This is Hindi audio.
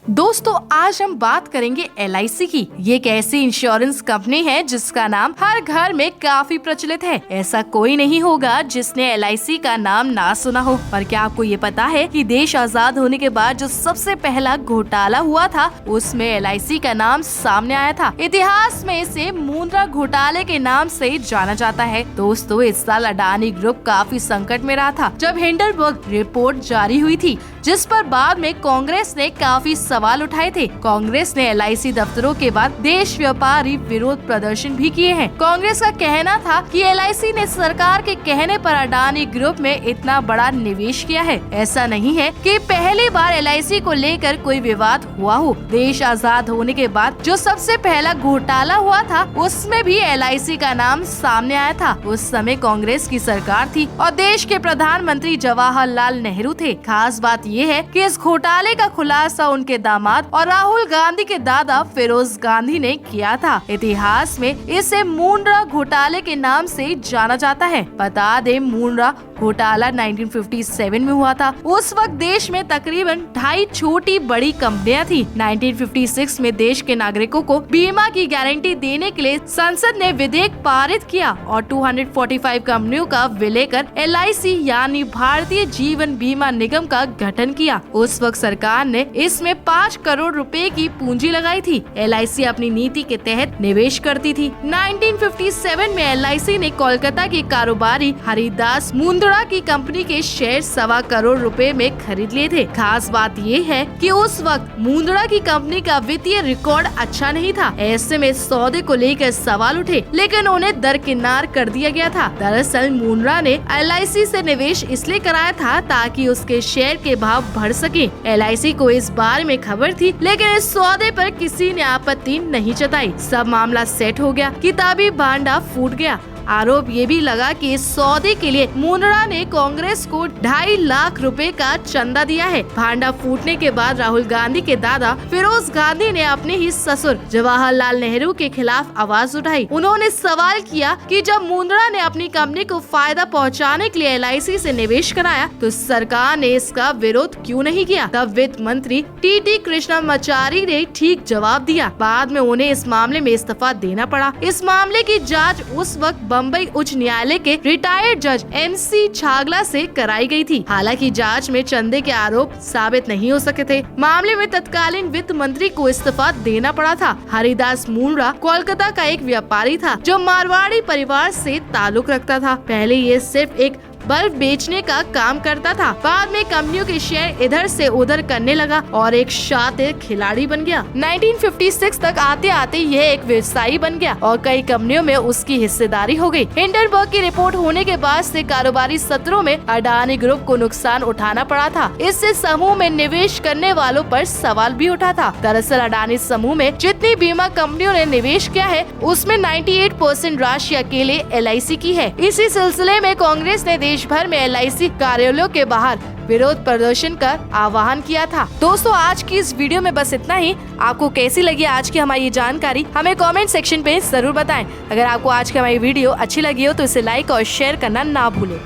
दोस्तों आज हम बात करेंगे LIC की। ये एक ऐसी इंश्योरेंस कंपनी है जिसका नाम हर घर में काफी प्रचलित है। ऐसा कोई नहीं होगा जिसने LIC का नाम ना सुना हो। पर क्या आपको ये पता है कि देश आजाद होने के बाद जो सबसे पहला घोटाला हुआ था उसमें LIC का नाम सामने आया था। इतिहास में इसे मुंद्रा घोटाले के नाम से जाना जाता है। दोस्तों इस साल अडानी ग्रुप काफी संकट में रहा था जब हिंडनबर्ग रिपोर्ट जारी हुई थी, जिस पर बाद में कांग्रेस ने काफी सवाल उठाए थे। कांग्रेस ने LIC दफ्तरों के बाद देश व्यापारी विरोध प्रदर्शन भी किए हैं। कांग्रेस का कहना था कि LIC ने सरकार के कहने पर अडानी ग्रुप में इतना बड़ा निवेश किया है। ऐसा नहीं है कि पहली बार LIC को लेकर कोई विवाद हुआ हो। देश आजाद होने के बाद जो सबसे पहला घोटाला हुआ था उसमें भी LIC का नाम सामने आया था। उस समय कांग्रेस की सरकार थी और देश के प्रधानमंत्री जवाहरलाल नेहरू थे। खास बात ये है कि इस घोटाले का खुलासा उनके दामाद और राहुल गांधी के दादा फिरोज गांधी ने किया था। इतिहास में इसे मुंद्रा घोटाले के नाम से जाना जाता है। बता दें मुंद्रा घोटाला 1957 में हुआ था। उस वक्त देश में तकरीबन 2.5 छोटी बड़ी कंपनियां थी। 1956 में देश के नागरिकों को बीमा की गारंटी देने के लिए संसद ने विधेयक पारित किया और 245 कंपनियों का विलय कर LIC यानी भारतीय जीवन बीमा निगम का गठन किया। उस वक्त सरकार ने इसमें 5 करोड़ रुपए की पूंजी लगाई थी। LIC अपनी नीति के तहत निवेश करती थी। 1957 में LIC ने कोलकाता के कारोबारी हरिदास मुंद्रा की कंपनी के शेयर 1.25 करोड़ रुपए में खरीद लिए थे। खास बात ये है कि उस वक्त मुंद्रा की कंपनी का वित्तीय रिकॉर्ड अच्छा नहीं था। ऐसे में सौदे को लेकर सवाल उठे, लेकिन उन्हें दरकिनार कर दिया गया था। दरअसल मुंद्रा ने LIC से निवेश इसलिए कराया था ताकि उसके शेयर के भाव बढ़ सके। LIC को इस बारे में खबर थी, लेकिन इस सौदे पर किसी ने आपत्ति नहीं जताई। सब मामला सेट हो गया, किताबी भांडा फूट गया। आरोप ये भी लगा कि इस सौदे के लिए मुंद्रा ने कांग्रेस को 2.5 लाख रुपए का चंदा दिया है। भांडा फूटने के बाद राहुल गांधी के दादा फिरोज गांधी ने अपने ही ससुर जवाहरलाल नेहरू के खिलाफ आवाज उठाई। उन्होंने सवाल किया कि जब मुंद्रा ने अपनी कंपनी को फायदा पहुंचाने के लिए LIC से निवेश कराया तो सरकार ने इसका विरोध क्यों नहीं किया। तब वित्त मंत्री TT कृष्णमाचारी ने ठीक जवाब दिया। बाद में उन्हें इस मामले में इस्तीफा देना पड़ा। इस मामले की जाँच उस वक्त बम्बई उच्च न्यायालय के रिटायर्ड जज MC छागला से कराई गई थी। हालांकि जांच में चंदे के आरोप साबित नहीं हो सके थे। मामले में तत्कालीन वित्त मंत्री को इस्तीफा देना पड़ा था। हरिदास मुंद्रा कोलकाता का एक व्यापारी था जो मारवाड़ी परिवार से ताल्लुक रखता था। पहले ये सिर्फ एक बल्ब बेचने का काम करता था। बाद में कंपनियों के शेयर इधर से उधर करने लगा और एक शातिर खिलाड़ी बन गया। 1956 तक आते आते यह एक व्यवसायी बन गया और कई कंपनियों में उसकी हिस्सेदारी हो गई। हिंडनबर्ग की रिपोर्ट होने के बाद से कारोबारी सत्रों में अडानी ग्रुप को नुकसान उठाना पड़ा था। इससे समूह में निवेश करने वालों पर सवाल भी उठा था। दरअसल अडानी समूह में जितनी बीमा कंपनियों ने निवेश किया है उसमें 98% राशि अकेले LIC की है। इसी सिलसिले में कांग्रेस ने देश भर में LIC कार्यालयों के बाहर विरोध प्रदर्शन कर आह्वान किया था। दोस्तों आज की इस वीडियो में बस इतना ही। आपको कैसी लगी आज की हमारी ये जानकारी हमें कमेंट सेक्शन पे जरूर बताएं। अगर आपको आज की हमारी वीडियो अच्छी लगी हो तो इसे लाइक और शेयर करना ना भूलें।